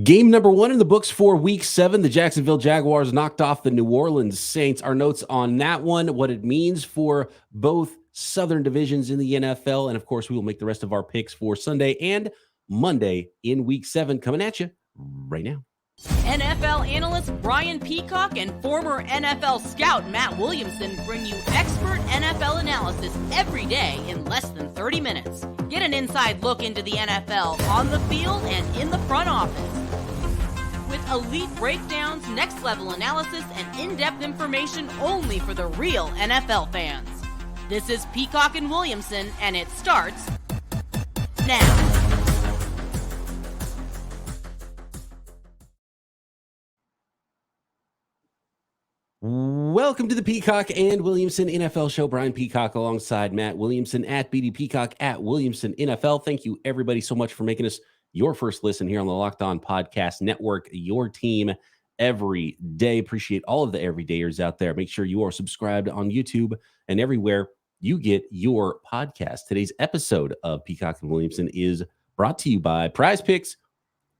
Game number one in the books for week 7. The Jacksonville Jaguars knocked off the New Orleans Saints. Our notes on that one, what it means for both Southern divisions in the NFL. And of course, we will make the rest of our picks for Sunday and Monday in week 7 coming at you right now. NFL analyst Brian Peacock and former NFL scout Matt Williamson bring you expert NFL analysis every day in less than 30 minutes. Get an inside look into the NFL on the field and in the front office. With elite breakdowns, next-level analysis, and in-depth information only for the real NFL fans. This is Peacock and Williamson, and it starts now. Welcome to the Peacock and Williamson NFL Show. Brian Peacock alongside Matt Williamson at BD Peacock at Williamson NFL. Thank you, everybody, so much for making us your first listen here on the Locked On Podcast Network, your team every day. Appreciate all of the everydayers out there. Make sure you are subscribed on YouTube and everywhere you get your podcast. Today's episode of Peacock and Williamson is brought to you by PrizePicks,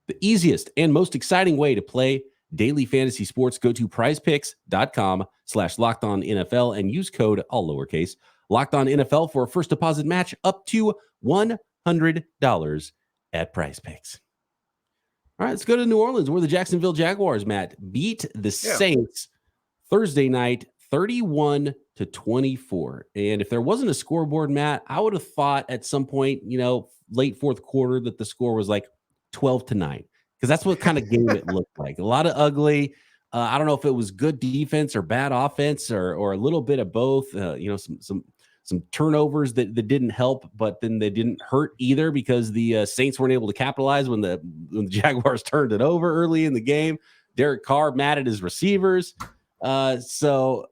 the easiest and most exciting way to play daily fantasy sports. Go to prizepicks.com/LockedOnNFL and use code, all lowercase, LockedOnNFL for a first deposit match up to $100 at PrizePicks. All right, let's go to New Orleans, where the Jacksonville Jaguars, Matt, beat the Saints Thursday night 31-24. And if there wasn't a scoreboard, Matt, I would have thought at some point, late fourth quarter, that the score was like 12-9. Because that's what kind of game it looked like. A lot of ugly. I don't know if it was good defense or bad offense or a little bit of both. Some turnovers that didn't help, but then they didn't hurt either because the Saints weren't able to capitalize when the Jaguars turned it over early in the game. Derek Carr mad at his receivers. So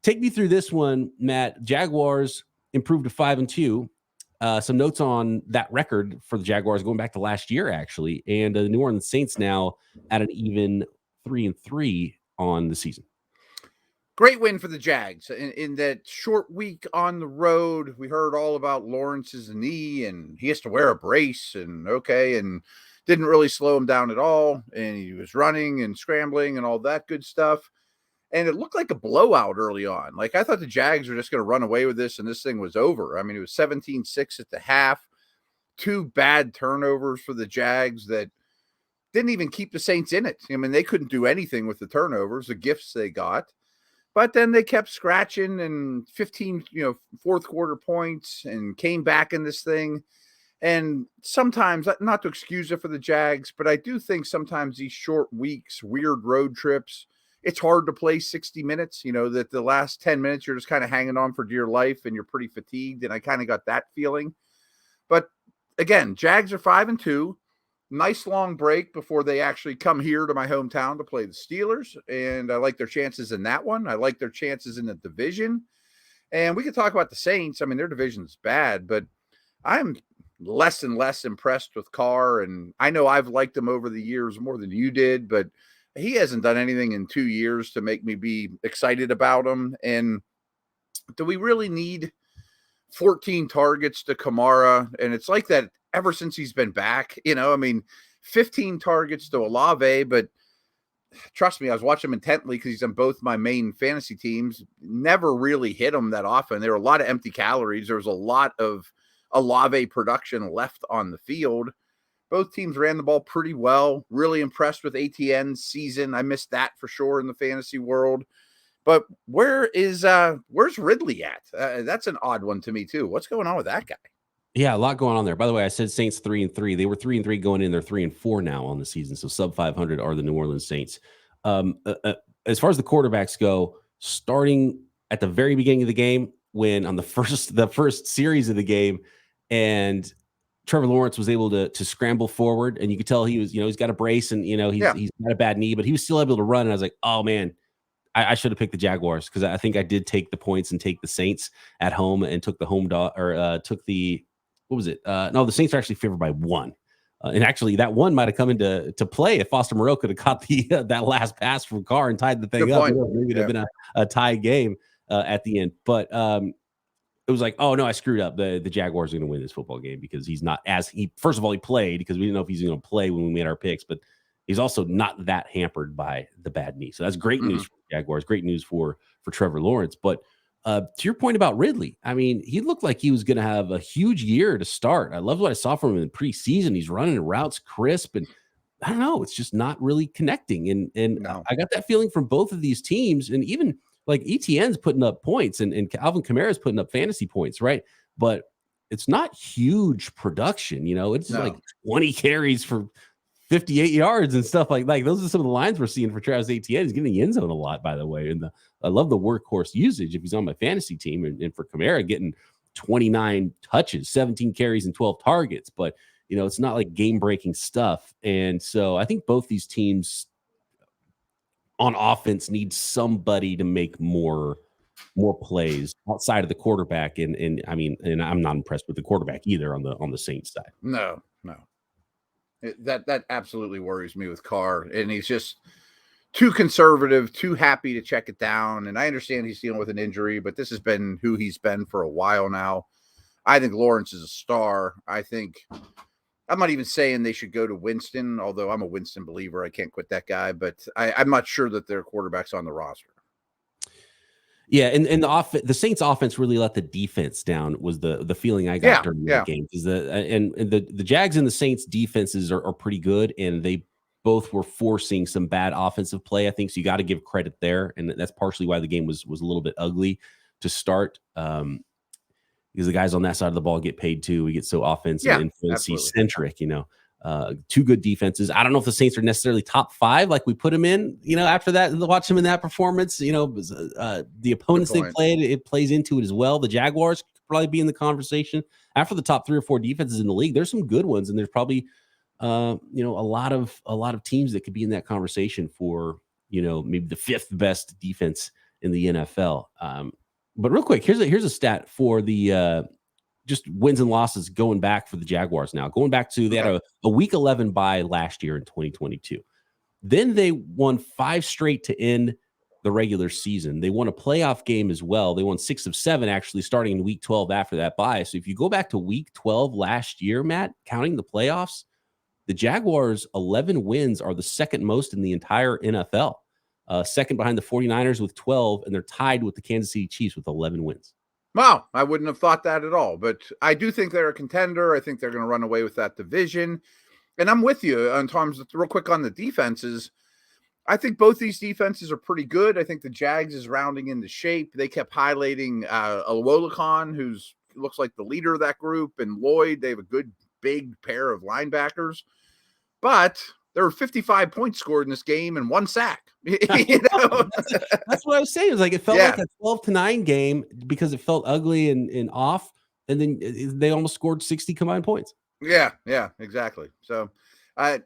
take me through this one, Matt. Jaguars improved to 5-2. Some notes on that record for the Jaguars going back to last year, actually. And the New Orleans Saints now at an even 3-3 on the season. Great win for the Jags. In that short week on the road, we heard all about Lawrence's knee, and he has to wear a brace, and didn't really slow him down at all. And he was running and scrambling and all that good stuff. And it looked like a blowout early on. Like, I thought the Jags were just going to run away with this and this thing was over. I mean, it was 17-6 at the half. 2 bad turnovers for the Jags that didn't even keep the Saints in it. I mean, they couldn't do anything with the turnovers, the gifts they got. But then they kept scratching and 15, fourth quarter points and came back in this thing. And sometimes, not to excuse it for the Jags, but I do think sometimes these short weeks, weird road trips, it's hard to play 60 minutes, that the last 10 minutes you're just kind of hanging on for dear life and you're pretty fatigued. And I kind of got that feeling. But again, Jags are 5-2. Nice long break before they actually come here to my hometown to play the Steelers. And I like their chances in that one. I like their chances in the division. And we could talk about the Saints. I mean, their division's bad, but I'm less and less impressed with Carr. And I know I've liked him over the years more than you did, but he hasn't done anything in 2 years to make me be excited about him. And do we really need 14 targets to Kamara? And it's like that ever since he's been back, 15 targets to Olave, but trust me, I was watching him intently because he's on both my main fantasy teams. Never really hit him that often. There were a lot of empty calories. There was a lot of Olave production left on the field. Both teams ran the ball pretty well. Really impressed with ATN's season. I missed that for sure in the fantasy world. But where's Ridley at? That's an odd one to me too. What's going on with that guy? Yeah, a lot going on there. By the way, I said Saints 3-3. They were 3-3 going in. They're 3-4 now on the season. So sub 500 are the New Orleans Saints. As far as the quarterbacks go, starting at the very beginning of the game, when on the first series of the game, and Trevor Lawrence was able to scramble forward, and you could tell he was, he's got a brace and he's got a bad knee, but he was still able to run. And I was like, oh man, I should have picked the Jaguars because I think I did take the points and take the Saints at home and took the home dog took the. What was it? No, the Saints are actually favored by 1. And actually, that one might have come into play if Foster Moreau could have caught that last pass from Carr and tied the thing up. Maybe it'd have been a tie game at the end. But it was like, oh, no, I screwed up. The Jaguars are going to win this football game because he's not first of all, he played because we didn't know if he's going to play when we made our picks. But he's also not that hampered by the bad knee. So that's great news for the Jaguars. Great news for Trevor Lawrence. But to your point about Ridley, I mean, he looked like he was going to have a huge year to start. I loved what I saw from him in preseason. He's running routes crisp, and I don't know, it's just not really connecting. And No. I got that feeling from both of these teams, and even like ETN's putting up points, and Alvin Kamara's putting up fantasy points, right? But it's not huge production, it's like 20 carries for 58 yards and stuff like those are some of the lines we're seeing for Travis Etienne. He's getting the end zone a lot, by the way. And I love the workhorse usage if he's on my fantasy team, and for Kamara getting 29 touches, 17 carries, and 12 targets. But it's not like game-breaking stuff. And so I think both these teams on offense need somebody to make more plays outside of the quarterback. And I mean, and I'm not impressed with the quarterback either on the Saints side. No. That absolutely worries me with Carr, and he's just too conservative, too happy to check it down. And I understand he's dealing with an injury, but this has been who he's been for a while now. I think Lawrence is a star. I'm not even saying they should go to Winston, although I'm a Winston believer. I can't quit that guy, but I'm not sure that their quarterback's on the roster. Yeah, and the Saints offense really let the defense down was the feeling I got during the game. Because the Jags and the Saints defenses are pretty good, and they both were forcing some bad offensive play, I think. So you got to give credit there, and that's partially why the game was a little bit ugly to start. Because the guys on that side of the ball get paid too. We get so offensive and fantasy centric, two good defenses. I don't know if the Saints are necessarily top 5 like we put them in, after that, watch them in that performance, the opponents they played, it plays into it as well. The Jaguars could probably be in the conversation after the top 3 or 4 defenses in the league. There's some good ones, and there's probably a lot of teams that could be in that conversation for maybe the 5th best defense in the NFL. But real quick, here's a stat for the just wins and losses going back for the Jaguars now. Going back to, they had a week 11 bye last year in 2022. Then they won 5 straight to end the regular season. They won a playoff game as well. They won 6 of 7 actually starting in week 12 after that bye. So if you go back to week 12 last year, Matt, counting the playoffs, the Jaguars' 11 wins are the second most in the entire NFL. Second behind the 49ers with 12, and they're tied with the Kansas City Chiefs with 11 wins. Wow, I wouldn't have thought that at all. But I do think they're a contender. I think they're going to run away with that division. And I'm with you on terms of, real quick on the defenses. I think both these defenses are pretty good. I think the Jags is rounding into shape. They kept highlighting Ololokon, who's looks like the leader of that group, and Lloyd. They have a good big pair of linebackers. But there were 55 points scored in this game and 1 sack. That's what I was saying. It was like it felt like a 12-9 game because it felt ugly and off, and then they almost scored 60 combined points. Yeah, exactly. So I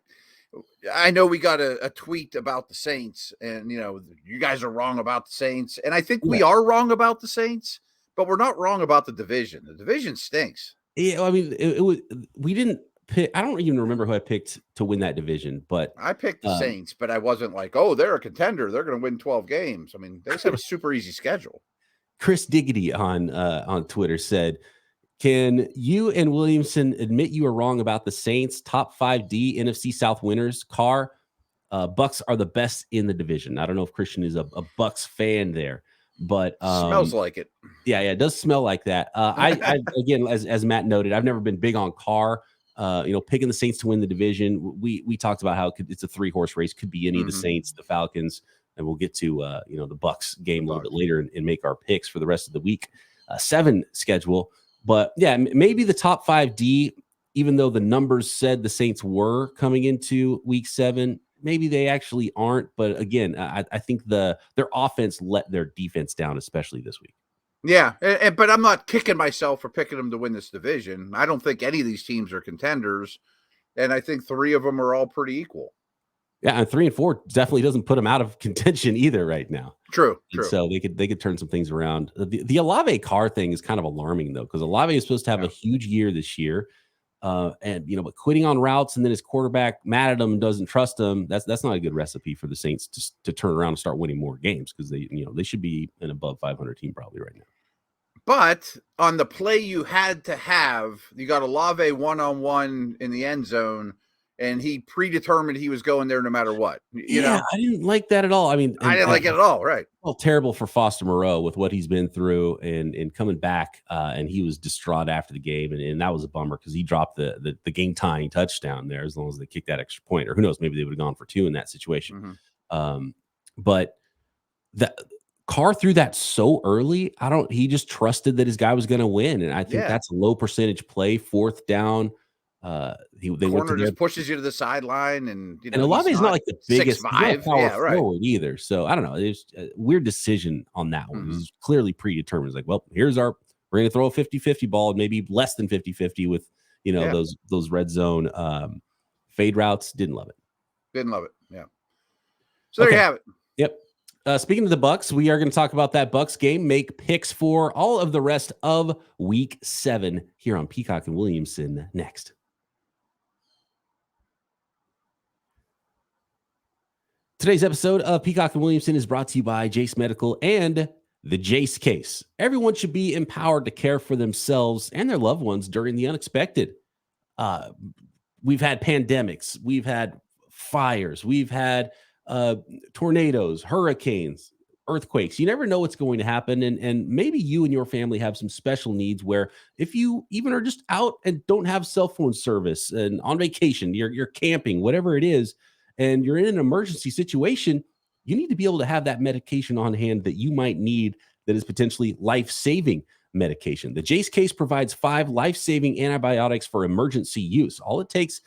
know we got a tweet about the Saints, and you guys are wrong about the Saints, and I think we are wrong about the Saints, but we're not wrong about the division. The division stinks. Yeah, I mean, it was, we didn't pick. I don't even remember who I picked to win that division, but I picked the Saints, but I wasn't like, oh, they're a contender. They're going to win 12 games. I mean, they just have a super easy schedule. Chris Diggity on Twitter said, "Can you and Williamson admit you are wrong about the Saints? Top 5D NFC South winners. Carr, Bucks are the best in the division." I don't know if Christian is a Bucks fan there, but smells like it. Yeah, it does smell like that. I again, as Matt noted, I've never been big on Carr. Picking the Saints to win the division. We talked about how it's a 3-horse race. Could be any of the Saints, the Falcons, and we'll get to the Bucks game a little bit later and make our picks for the rest of the week 7 schedule. But yeah, maybe the top 5D, even though the numbers said the Saints were coming into week 7, maybe they actually aren't. But again, I think their offense let their defense down, especially this week. Yeah, but I'm not kicking myself for picking them to win this division. I don't think any of these teams are contenders, and I think 3 of them are all pretty equal. Yeah, and 3 and 4 definitely doesn't put them out of contention either right now. True. So they could turn some things around. The Olave Carr thing is kind of alarming though, because Olave is supposed to have a huge year this year, but quitting on routes and then his quarterback mad at him and doesn't trust him. That's not a good recipe for the Saints to turn around and start winning more games, because they should be an above 500 team probably right now. But on the play you had to have, you got Olave one-on-one in the end zone, and he predetermined he was going there no matter what. You know, I didn't like that at all. I mean, I didn't like it at all. Right. Well, terrible for Foster Moreau with what he's been through and coming back. And he was distraught after the game. And that was a bummer because he dropped the game tying touchdown there as long as they kicked that extra point. Or who knows, maybe they would have gone for 2 in that situation. But that Carr threw that so early. He just trusted that his guy was going to win. And I think that's a low percentage play, 4th down. They corner just pushes you to the sideline, and a lot of it's not like the biggest 6'5", forward either. So I don't know. It's a weird decision on that one. It was clearly predetermined. It's like, well, we're going to throw a 50-50 ball, and maybe less than 50-50 with those red zone fade routes. Didn't love it. Yeah. So there you have it. Yep. Speaking of the Bucs, we are going to talk about that Bucs game. Make picks for all of the rest of Week 7 here on Peacock and Williamson next. Today's episode of Peacock and Williamson is brought to you by Jace Medical and the Jace Case. Everyone should be empowered to care for themselves and their loved ones during the unexpected. We've had pandemics. We've had fires. We've had tornadoes, hurricanes, earthquakes. You never know what's going to happen. And maybe you and your family have some special needs where if you even are just out and don't have cell phone service and on vacation, you're camping, whatever it is, and you're in an emergency situation, you need to be able to have that medication on hand that you might need that is potentially life-saving medication. The Jace Case provides 5 life-saving antibiotics for emergency use. All it takes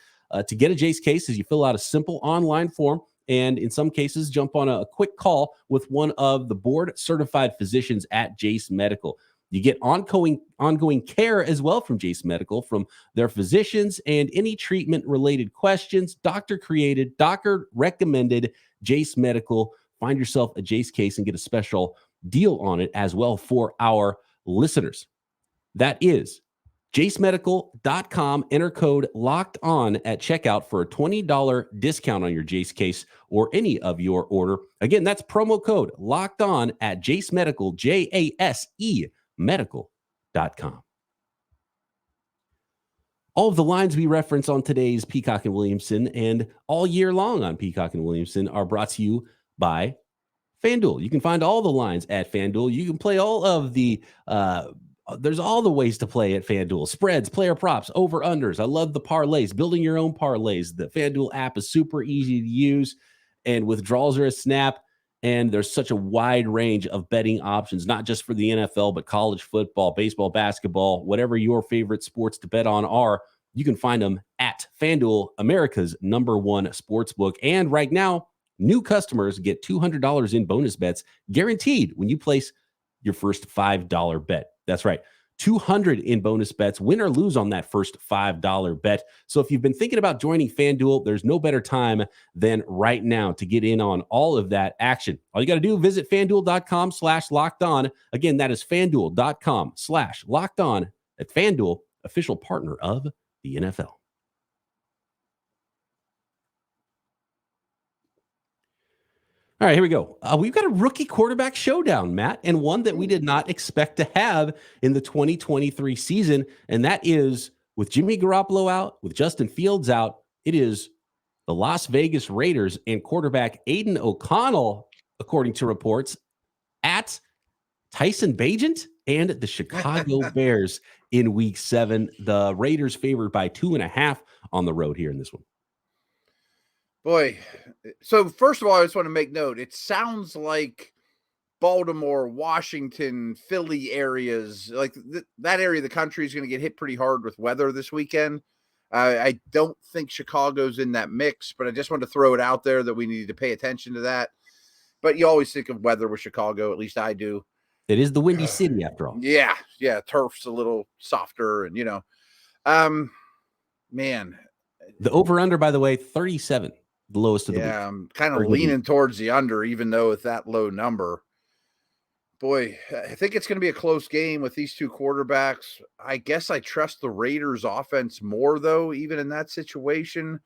to get a Jace Case is you fill out a simple online form, and in some cases, jump on a quick call with one of the board-certified physicians at Jace Medical. You get ongoing care as well from Jace Medical, from their physicians, and any treatment-related questions. Doctor-created, doctor-recommended Jace Medical. Find yourself a Jace Case and get a special deal on it as well for our listeners. That is jacemedical.com. Enter code locked on at checkout for a $20 discount on your Jace Case or any of your order. Again, that's promo code locked on at Jace Medical, JASE medical.com. All of the lines we reference on today's Peacock and Williamson and all year long on Peacock and Williamson are brought to you by FanDuel. You can find all the lines at FanDuel. You can play all of the there's all the ways to play at FanDuel. Spreads, player props, over-unders. I love the parlays. Building your own parlays. The FanDuel app is super easy to use, and withdrawals are a snap. And there's such a wide range of betting options, not just for the NFL, but college football, baseball, basketball, whatever your favorite sports to bet on are. You can find them at FanDuel, America's #1 sports book. And right now, new customers get $200 in bonus bets guaranteed when you place your first $5 bet. That's right. $200 in bonus bets, win or lose on that first $5 bet. So if you've been thinking about joining FanDuel, there's no better time than right now to get in on all of that action. All you got to do, visit FanDuel.com/locked on. Again, that is FanDuel.com/locked on at FanDuel, official partner of the NFL. All right, here we go. We've got a rookie quarterback showdown, Matt, and one that we did not expect to have in the 2023 season, and that is with Jimmy Garoppolo out, with Justin Fields out. It is the Las Vegas Raiders and quarterback Aidan O'Connell, according to reports, at Tyson Bagent and the Chicago Bears in Week 7. The Raiders favored by 2.5 on the road here in this one. Boy, so first of all, I just want to make note. It sounds like Baltimore, Washington, Philly areas, like that area of the country is going to get hit pretty hard with weather this weekend. I don't think Chicago's in that mix, but I just wanted to throw it out there that we need to pay attention to that. But you always think of weather with Chicago, at least I do. It is the Windy City after all. Yeah. Turf's a little softer and, man. The over-under, by the way, 37. The lowest of the week. I'm kind of leaning towards the under, even though it's that low number. Boy, I think it's going to be a close game with these two quarterbacks. I guess I trust the Raiders offense more, though, even in that situation.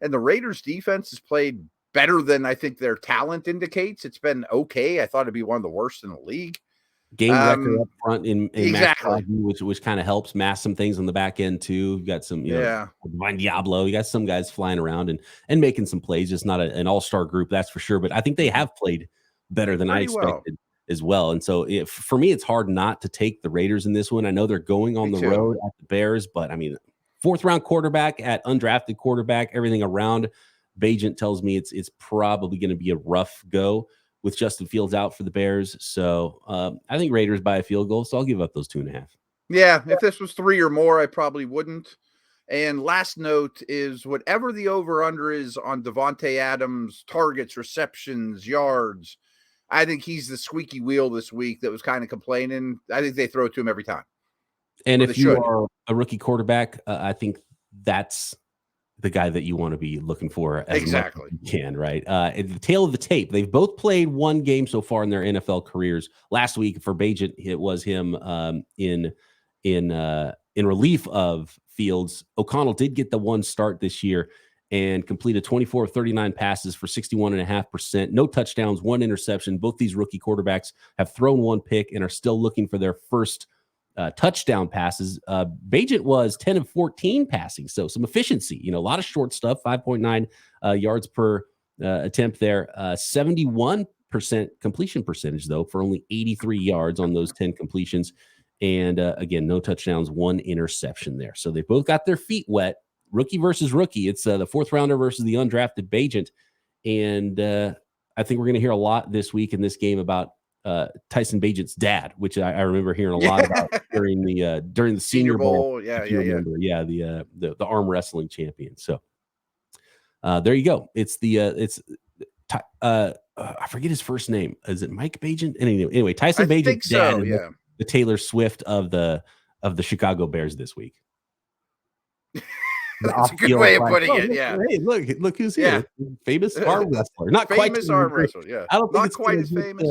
And the Raiders defense has played better than I think their talent indicates. It's been okay. I thought it'd be one of the worst in the league. Game record up front in exactly, which kind of helps mask some things on the back end too. You've got some, Divine Diablo. You got some guys flying around and making some plays. Just not an all-star group, that's for sure. But I think they have played better than I expected as well. And so for me, it's hard not to take the Raiders in this one. I know they're going on the road at the Bears, but I mean, 4th round quarterback at undrafted quarterback, everything around Bagent tells me it's probably going to be a rough go with Justin Fields out for the Bears. So I think Raiders by a field goal. So I'll give up those 2.5. Yeah. If this was 3 or more, I probably wouldn't. And last note is whatever the over-under is on Devontae Adams, targets, receptions, yards, I think he's the squeaky wheel this week that was kind of complaining. I think they throw it to him every time. And if you are a rookie quarterback, I think that's the guy that you want to be looking for as much as you can, right? At the tail of the tape, they've both played one game so far in their NFL careers. Last week for Bagent, it was him in relief of Fields. O'Connell did get the one start this year and completed 24 of 39 passes for 61.5%. No touchdowns, 1 interception. Both these rookie quarterbacks have thrown 1 pick and are still looking for their first touchdown passes. Bagent was 10 of 14 passing, so some efficiency. A lot of short stuff. 5.9 yards per attempt there. 71% completion percentage though, for only 83 yards on those 10 completions. And again, no touchdowns, 1 interception there. So they both got their feet wet. Rookie versus rookie. It's the 4th rounder versus the undrafted Bagent. And I think we're going to hear a lot this week in this game about Tyson Bagent's dad, which I remember hearing a lot about during the Senior Bowl. The arm wrestling champion. So there you go. It's I forget his first name. Is it Mike Bagent? Anyway, Tyson Bagent's dad, the Taylor Swift of the Chicago Bears this week. That's a good way of putting it. Yeah. Hey, look who's here. Famous arm wrestler. Not quite famous arm wrestler. Yeah. I don't think not quite as famous.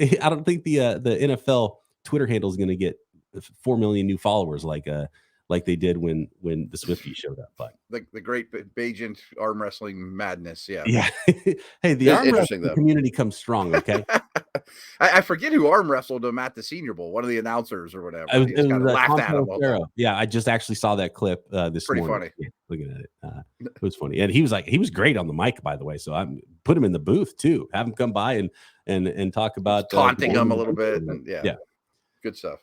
I don't think the NFL Twitter handle is going to get 4 million new followers like they did when the Swifties showed up. But the great Bagent arm wrestling madness. Yeah. Yeah. Hey, the arm wrestling community comes strong. Okay. I forget who arm wrestled him at the Senior Bowl. One of the announcers or whatever. He just kind of laughed at him. Yeah, I just actually saw that clip this Pretty morning. Funny. Looking at it, it was funny, and he was great on the mic, by the way. So I put him in the booth too. Have him come by and talk about taunting him a little bit. Yeah, good stuff.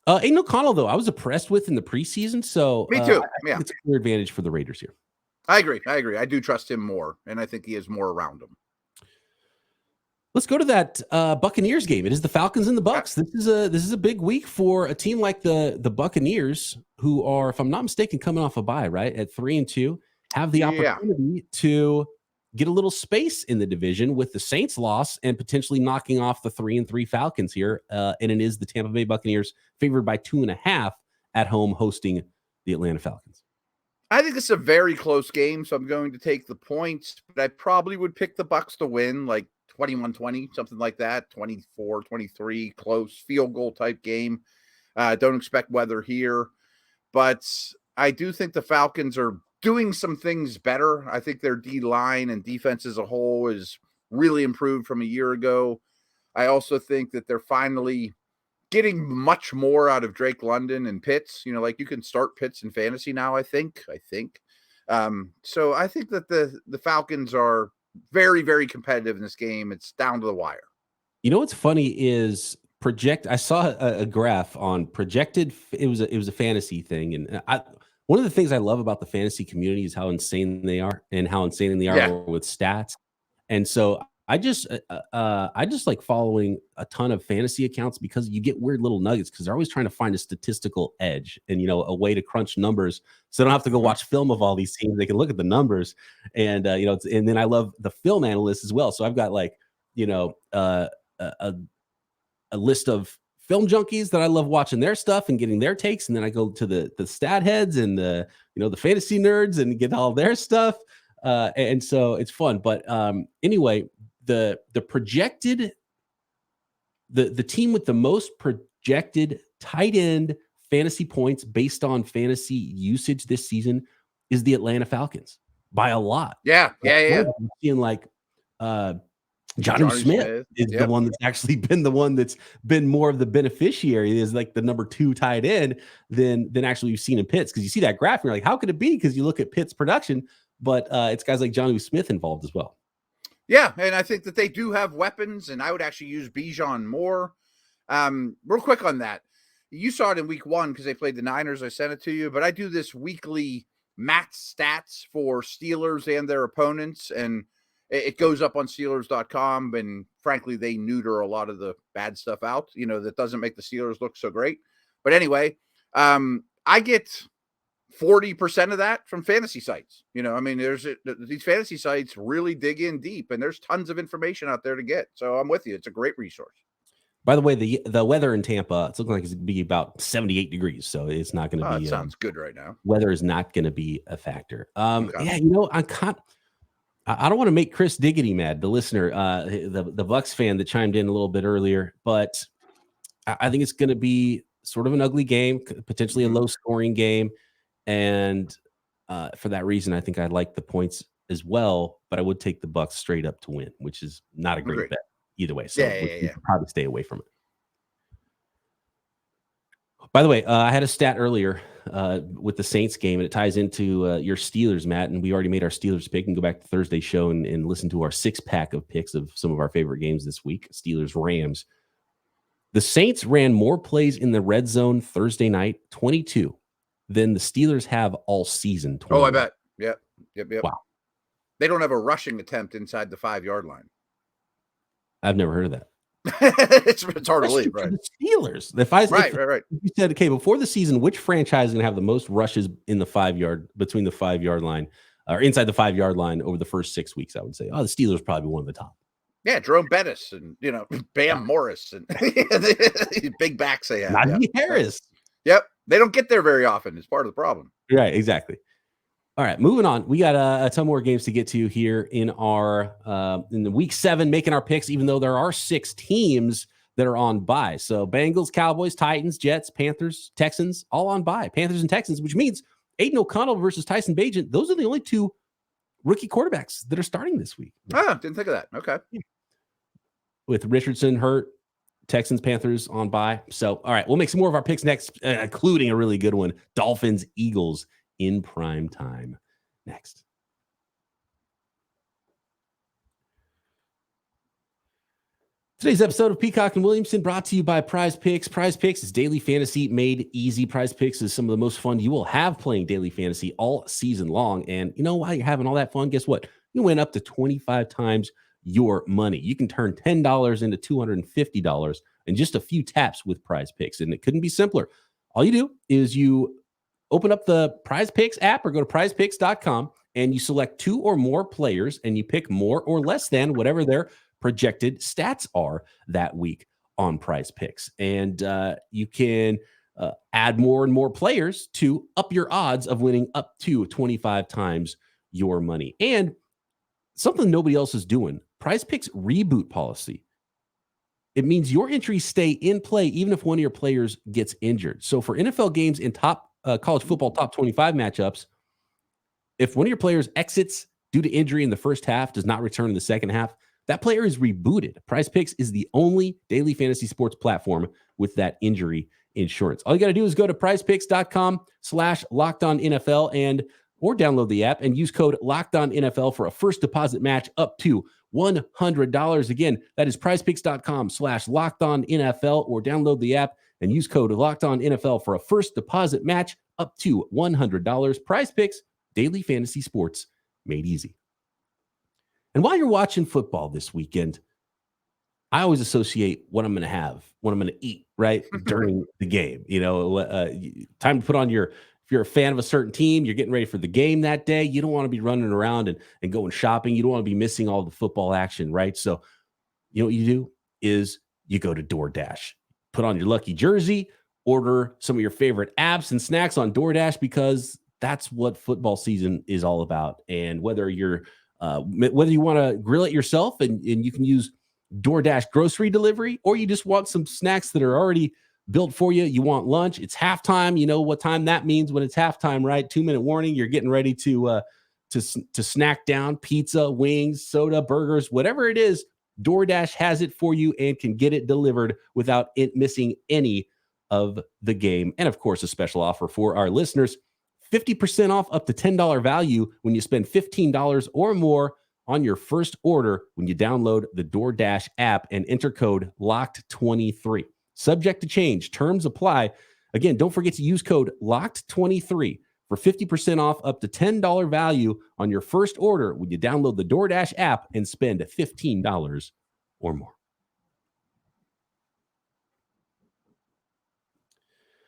Aidan O'Connell, though, I was impressed with in the preseason. So me too. Yeah, it's a clear advantage for the Raiders here. I agree. I do trust him more, and I think he has more around him. Let's go to that Buccaneers game. It is the Falcons and the Bucs. This is a big week for a team like the Buccaneers, who are, if I'm not mistaken, coming off a bye, right? At 3-2, have the opportunity to get a little space in the division with the Saints loss and potentially knocking off the 3-3 Falcons here. And it is the Tampa Bay Buccaneers favored by 2.5 at home hosting the Atlanta Falcons. I think this is a very close game, so I'm going to take the points, but I probably would pick the Bucs to win, like 21-20, something like that, 24-23, close field goal type game. Don't expect weather here, but I do think the Falcons are doing some things better. I think their D-line and defense as a whole is really improved from a year ago. I also think that they're finally getting much more out of Drake London and Pitts. Like you can start Pitts in fantasy now, I think. So I think that the Falcons are very, very competitive in this game. It's down to the wire. What's funny is I saw a graph on projected. It was a fantasy thing, and one of the things I love about the fantasy community is how insane they are and how insane they are with stats. And so I just like following a ton of fantasy accounts because you get weird little nuggets because they're always trying to find a statistical edge and, a way to crunch numbers. So they don't have to go watch film of all these teams. They can look at the numbers and, and then I love the film analysts as well. So I've got like, a list of film junkies that I love watching their stuff and getting their takes. And then I go to the stat heads and the fantasy nerds and get all their stuff. And so it's fun. But anyway, the projected the team with the most projected tight end fantasy points based on fantasy usage this season is the Atlanta Falcons by a lot. Yeah. Seeing like Jonnu Smith is the one that's actually been the one that's been more of the beneficiary, is like the number 2 tight end than actually you've seen in Pitts. Because you see that graph and you're like, how could it be? Because you look at Pitts' production, but it's guys like Jonnu Smith involved as well. Yeah, and I think that they do have weapons, and I would actually use Bijan more. Real quick on that. You saw it in week 1 because they played the Niners. I sent it to you, but I do this weekly max stats for Steelers and their opponents, and it goes up on Steelers.com, and frankly, they neuter a lot of the bad stuff out, that doesn't make the Steelers look so great. But anyway, I get 40% of that from fantasy sites. There's these fantasy sites really dig in deep, and there's tons of information out there to get. So I'm with you. It's a great resource. By the way, the weather in Tampa, it's looking like it's going to be about 78 degrees. So it's not going to be. It sounds good right now. Weather is not going to be a factor. Okay. Yeah, I don't want to make Chris Diggity mad, the listener, the Bucs fan that chimed in a little bit earlier, but I think it's going to be sort of an ugly game, potentially a low-scoring game, and for that reason, I think I like the points as well. But I would take the Bucs straight up to win, which is not a great bet either way. So we probably stay away from it. By the way, I had a stat earlier with the Saints game, and it ties into your Steelers, Matt, and we already made our Steelers pick. And go back to Thursday's show and listen to our 6-pack of picks of some of our favorite games this week, Steelers, Rams. The Saints ran more plays in the red zone Thursday night, 22, than the Steelers have all season. 21. Oh, I bet. Yep. Wow. They don't have a rushing attempt inside the 5-yard line. I've never heard of that. it's hard to believe, right? The Steelers. If you said, okay, before the season, which franchise is going to have the most rushes in the 5-yard, between the 5-yard line or inside the 5-yard line over the first 6 weeks, I would say, the Steelers probably one of the top. Yeah, Jerome Bettis and Bam Morris and big backs they have. Najee Harris. Yep, they don't get there very often. It's part of the problem. Right, exactly. All right, moving on. We got a ton more games to get to here in our in the week 7, making our picks, even though there are 6 teams that are on bye. So Bengals, Cowboys, Titans, Jets, Panthers, Texans, all on bye. Panthers and Texans, which means Aidan O'Connell versus Tyson Bagent. Those are the only 2 rookie quarterbacks that are starting this week. Didn't think of that. Okay. With Richardson hurt, Texans, Panthers on bye. So, all right, we'll make some more of our picks next, including a really good one. Dolphins, Eagles in prime time next. Today's episode of Peacock and Williamson brought to you by PrizePicks. PrizePicks is daily fantasy made easy. PrizePicks is some of the most fun you will have playing daily fantasy all season long. And while you're having all that fun, guess what? You win up to 25 times your money. You can turn $10 into $250 in just a few taps with PrizePicks. And it couldn't be simpler. All you do is you open up the PrizePicks app or go to prizepicks.com and you select 2 or more players and you pick more or less than whatever their projected stats are that week on PrizePicks. And you can add more and more players to up your odds of winning up to 25 times your money. And something nobody else is doing, PrizePicks reboot policy. It means your entries stay in play even if one of your players gets injured. So for NFL games in top college football top 25 matchups, if one of your players exits due to injury in the first half, does not return in the second half, that player is rebooted. PrizePicks is the only daily fantasy sports platform with that injury insurance. All you got to do is go to prizepicks.com/LockedOnNFL or download the app and use code LockedOnNFL for a first deposit match up to $100. Again, that is prizepicks.com/LockedOnNFL or download the app and use code LockedOnNFL for a first deposit match up to $100. PrizePicks, daily fantasy sports made easy. And while you're watching football this weekend, I always associate what I'm going to have, what I'm going to eat, right, during the game. Time to put on if you're a fan of a certain team, you're getting ready for the game that day, you don't want to be running around and going shopping. You don't want to be missing all the football action, right? So you know what you do is you go to DoorDash. Put on your lucky jersey, order some of your favorite apps and snacks on DoorDash because that's what football season is all about. And whether you want to grill it yourself and you can use DoorDash grocery delivery, or you just want some snacks that are already built for you. You want lunch. It's halftime. You know what time that means when it's halftime, right? 2-minute warning. You're getting ready to snack down pizza, wings, soda, burgers, whatever it is. DoorDash has it for you and can get it delivered without it missing any of the game. And of course, a special offer for our listeners, 50% off up to $10 value when you spend $15 or more on your first order when you download the DoorDash app and enter code LOCKED23. Subject to change. Terms apply. Again, don't forget to use code LOCKED23 for 50% off up to $10 value on your first order when you download the DoorDash app and spend $15 or more.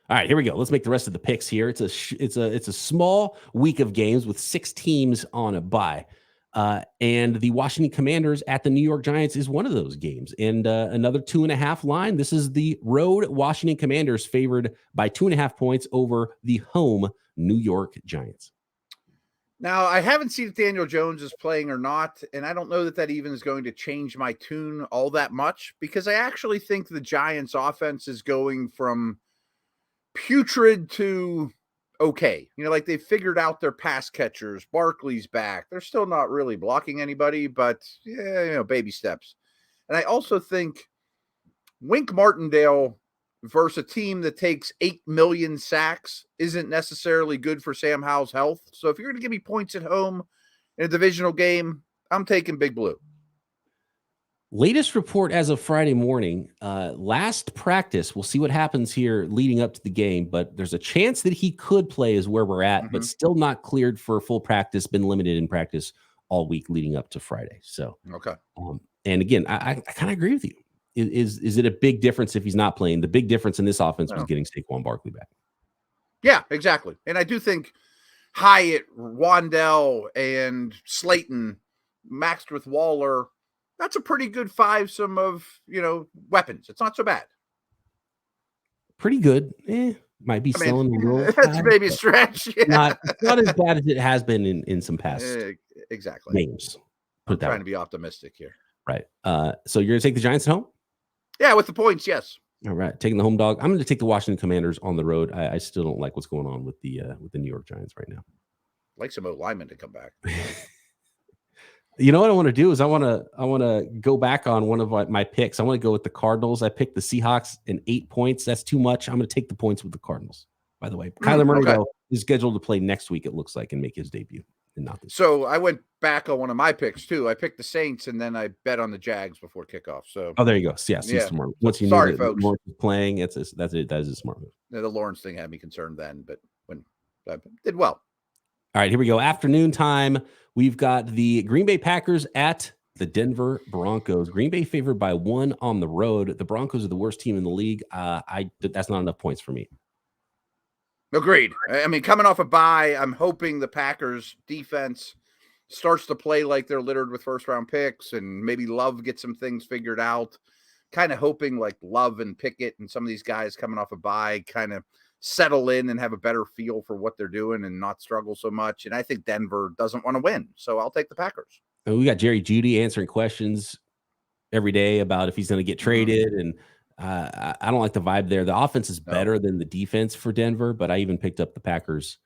All right, here we go. Let's make the rest of the picks here. It's a small week of games with 6 teams on a bye. And the Washington Commanders at the New York Giants is one of those games. And another 2.5 line. This is the road Washington Commanders favored by 2.5 points over the home New York Giants. Now, I haven't seen if Daniel Jones is playing or not, and I don't know that even is going to change my tune all that much, because I actually think the Giants offense is going from putrid to okay. Like they figured out their pass catchers. Barkley's back. They're still not really blocking anybody, but baby steps. And I also think Wink Martindale versus a team that takes 8 million sacks isn't necessarily good for Sam Howell's health. So if you're going to give me points at home in a divisional game, I'm taking Big Blue. Latest report as of Friday morning, last practice, we'll see what happens here leading up to the game, but there's a chance that he could play is where we're at, but still not cleared for full practice, been limited in practice all week leading up to Friday. So, okay. And again, I kind of agree with you. Is it a big difference if he's not playing? The big difference in this offense was getting Saquon Barkley back. Yeah, exactly. And I do think Hyatt, Wandell, and Slayton maxed with Waller, that's a pretty good fivesome of, weapons. It's not so bad. Pretty good. Might be selling a little. That's maybe a stretch. Yeah. Not as bad as it has been in some past games. I'm trying to be optimistic here. Right. So you're going to take the Giants at home? Yeah, with the points, yes. All right. Taking the home dog. I'm going to take the Washington Commanders on the road. I still don't like what's going on with the New York Giants right now. I'd like some linemen to come back. You know what I want to do is I want to go back on one of my picks. I want to go with the Cardinals. I picked the Seahawks in 8 points. That's too much. I'm going to take the points with the Cardinals. By the way, Kyler Murray though, is scheduled to play next week. It looks like and make his debut. And not this. So I went back on one of my picks too. I picked the Saints and then I bet on the Jags before kickoff. So there you go. Yeah, smart. Once you know that Lawrence is playing, that is a smart move. The Lawrence thing had me concerned then, but when I did well. All right, here we go. Afternoon time. We've got the Green Bay Packers at the Denver Broncos. Green Bay favored by 1 on the road. The Broncos are the worst team in the league. That's not enough points for me. Agreed. I mean, coming off a bye, I'm hoping the Packers defense starts to play like they're littered with first-round picks and maybe Love gets some things figured out. Kind of hoping like Love and Pickett and some of these guys coming off a bye kind of settle in and have a better feel for what they're doing and not struggle so much. And I think Denver doesn't want to win, so I'll take the Packers. And we got Jerry Jeudy answering questions every day about if he's going to get traded. And I don't like the vibe there. The offense is better than the defense for Denver, but I even picked up the Packers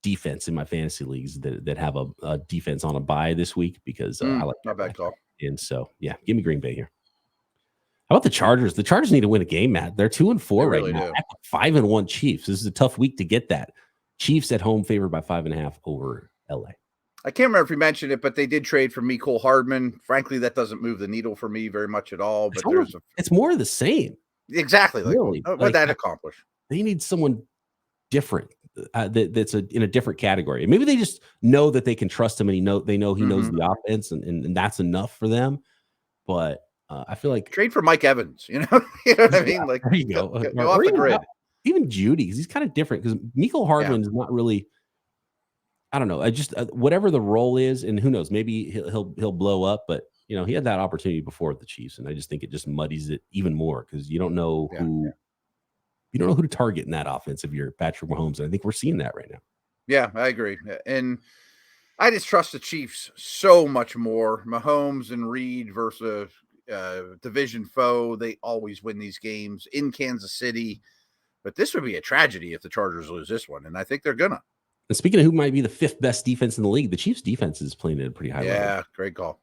defense in my fantasy leagues that have a defense on a bye this week because I like not bad call. And so, yeah, give me Green Bay here. How about the Chargers? The Chargers need to win a game, Matt. They're 2-4 right now. 5-1 Chiefs. This is a tough week to get that. Chiefs at home favored by 5.5 over LA. I can't remember if we mentioned it, but they did trade for Mecole Hardman. Frankly, that doesn't move the needle for me very much at all. But it's more of the same. Exactly. Really, what did that accomplish? They need someone different that's in a different category. Maybe they just know that they can trust him, and they know he knows the offense, and that's enough for them. But I feel like trade for Mike Evans. You know what I mean? Like there you go. Go off the grid. Even Jeudy, because he's kind of different. Because Mecole Hardman is not really. I don't know. I just whatever the role is, and who knows? Maybe he'll blow up. But he had that opportunity before with the Chiefs, and I just think it just muddies it even more because you don't know who to target in that offense if you're Patrick Mahomes. And I think we're seeing that right now. Yeah, I agree, and I just trust the Chiefs so much more. Mahomes and Reed versus division foe. They always win these games in Kansas City, but this would be a tragedy if the Chargers lose this one, and I think they're gonna. And speaking of who might be the 5th best defense in the league, the Chiefs defense is playing at a pretty high level. Yeah, great call.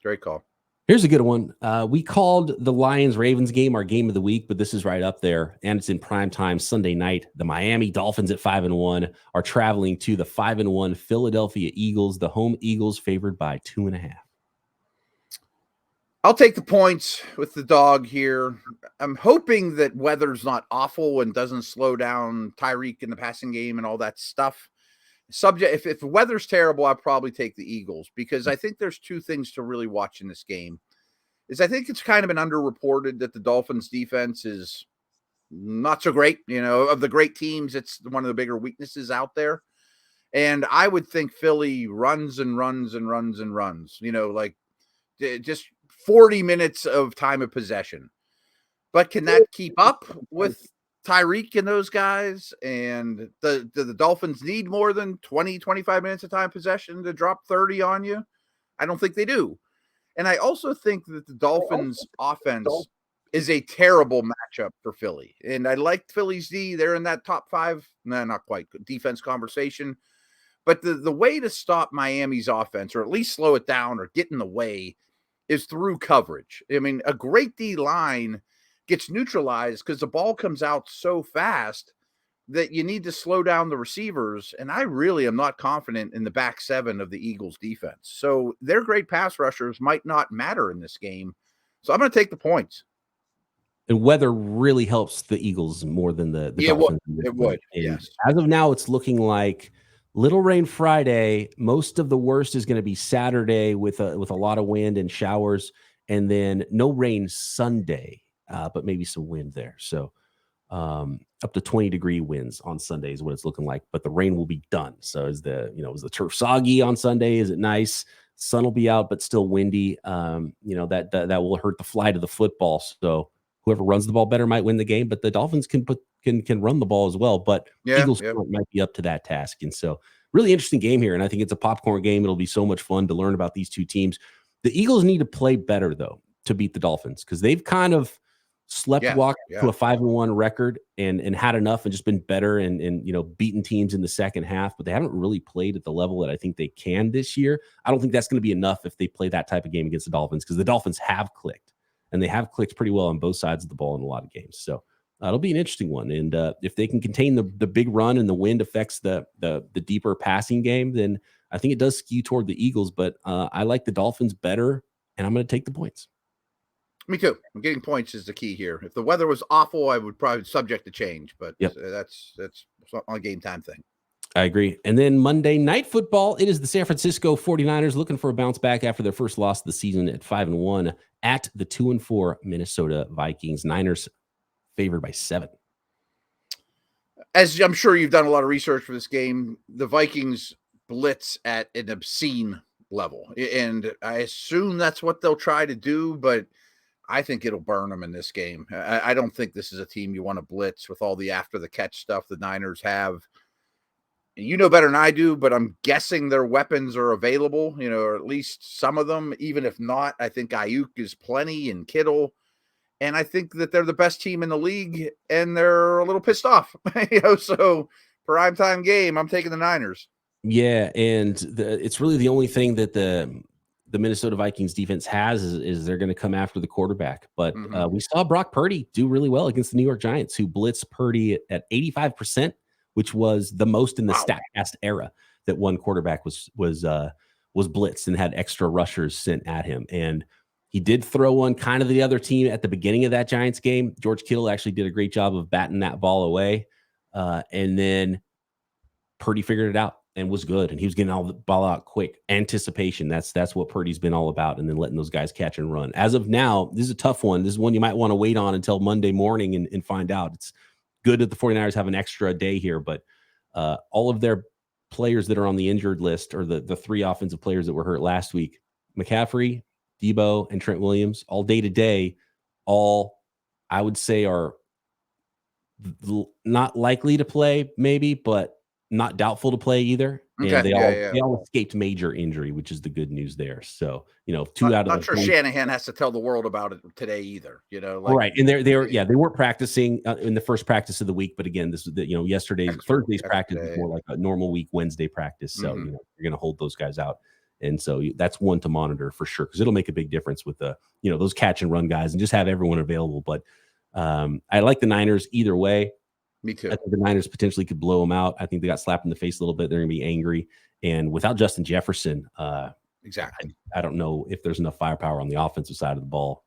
Great call. Here's a good one. We called the Lions-Ravens game our game of the week, but this is right up there, and it's in primetime Sunday night. The Miami Dolphins at 5-1 are traveling to the 5-1 Philadelphia Eagles. The home Eagles favored by 2.5. I'll take the points with the dog here. I'm hoping that weather's not awful and doesn't slow down Tyreek in the passing game and all that stuff. If the weather's terrible, I'd probably take the Eagles, because I think there's two things to really watch in this game. I think it's kind of been underreported that the Dolphins defense is not so great. Of the great teams, it's one of the bigger weaknesses out there. And I would think Philly runs and runs and runs and runs, like just 40 minutes of time of possession. But can that keep up with Tyreek and those guys? And the Dolphins need more than 20, 25 minutes of time possession to drop 30 on you? I don't think they do. And I also think that the Dolphins offense is a terrible matchup for Philly. And I like Philly's D. They're in that top 5, not quite, defense conversation. But the way to stop Miami's offense, or at least slow it down or get in the way, is through coverage. I mean, a great D line gets neutralized because the ball comes out so fast that you need to slow down the receivers. And I really am not confident in the back 7 of the Eagles defense. So their great pass rushers might not matter in this game. So I'm going to take the points. And weather really helps the Eagles more than the Dolphins. It would. Yes. As of now, it's looking like little rain Friday. Most of the worst is going to be Saturday with a lot of wind and showers, and then no rain Sunday. But maybe some wind there. So up to 20-degree winds on Sunday is what it's looking like. But the rain will be done. So is the turf soggy on Sunday? Is it nice? Sun will be out, but still windy. That will hurt the flight of the football. So whoever runs the ball better might win the game. But the Dolphins can run the ball as well. But Eagles might be up to that task. And so really interesting game here. And I think it's a popcorn game. It'll be so much fun to learn about these two teams. The Eagles need to play better, though, to beat the Dolphins, because they've kind of walked to a 5-1 record and had enough and just been better and beaten teams in the second half, but they haven't really played at the level that I think they can this year. I don't think that's going to be enough if they play that type of game against the Dolphins, because the Dolphins have clicked, and they have clicked pretty well on both sides of the ball in a lot of games. So it'll be an interesting one. And if they can contain the big run and the wind affects the deeper passing game, then I think it does skew toward the Eagles, but I like the Dolphins better, and I'm going to take the points. Me too. I'm getting points is the key here. If the weather was awful, I would probably subject to change, but that's a game time thing. I agree. And then Monday Night Football, it is the San Francisco 49ers looking for a bounce back after their first loss of the season at 5-1 at the 2-4 Minnesota Vikings. Niners favored by 7. As I'm sure you've done a lot of research for this game, the Vikings blitz at an obscene level, and I assume that's what they'll try to do, but I think it'll burn them in this game. I don't think this is a team you want to blitz with all the after the catch stuff the Niners have. You know better than I do, but I'm guessing their weapons are available, or at least some of them. Even if not, I think Ayuk is plenty, and Kittle. And I think that they're the best team in the league, and they're a little pissed off. So primetime game, I'm taking the Niners. Yeah, and it's really the only thing that the Minnesota Vikings defense has is they're going to come after the quarterback. But we saw Brock Purdy do really well against the New York Giants, who blitzed Purdy at 85%, which was the most in the StatCast era that one quarterback was blitzed and had extra rushers sent at him. And he did throw one kind of the other team at the beginning of that Giants game. George Kittle actually did a great job of batting that ball away. And then Purdy figured it out and was good. And he was getting all the ball out quick. Anticipation. That's what Purdy's been all about. And then letting those guys catch and run. As of now, this is a tough one. This is one you might want to wait on until Monday morning and find out. It's good that the 49ers have an extra day here, but all of their players that are on the injured list, or the 3 offensive players that were hurt last week, McCaffrey, Debo, and Trent Williams, all day to day, all I would say are not likely to play, maybe, but not doubtful to play either. Okay. And they all escaped major injury, which is the good news there. So, 2 out of not sure Shanahan has to tell the world about it today either, right. And they weren't practicing in the first practice of the week. But again, this is Thursday's practice is more like a normal week, Wednesday practice. So, you're going to hold those guys out And so that's one to monitor for sure, because it'll make a big difference with the, those catch and run guys, and just have everyone available. But I like the Niners either way. Me too. I think the Niners potentially could blow them out. I think they got slapped in the face a little bit. They're going to be angry. And without Justin Jefferson, exactly, I don't know if there's enough firepower on the offensive side of the ball,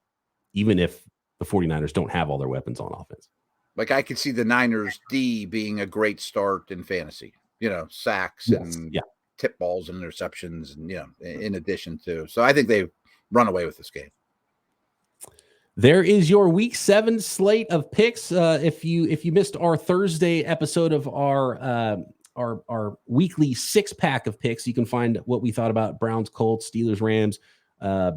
even if the 49ers don't have all their weapons on offense. Like, I could see the Niners D being a great start in fantasy, sacks and tip balls and interceptions, and, in addition to. So I think they run away with this game. There is your week 7 slate of picks. If you missed our Thursday episode of our weekly 6-pack of picks, you can find what we thought about Browns, Colts, Steelers, Rams,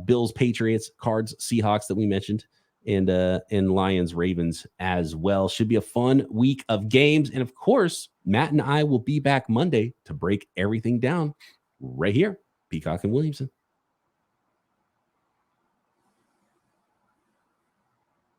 Bills, Patriots, Cards, Seahawks that we mentioned, and Lions, Ravens as well. Should be a fun week of games. And of course, Matt and I will be back Monday to break everything down right here. Peacock and Williamson.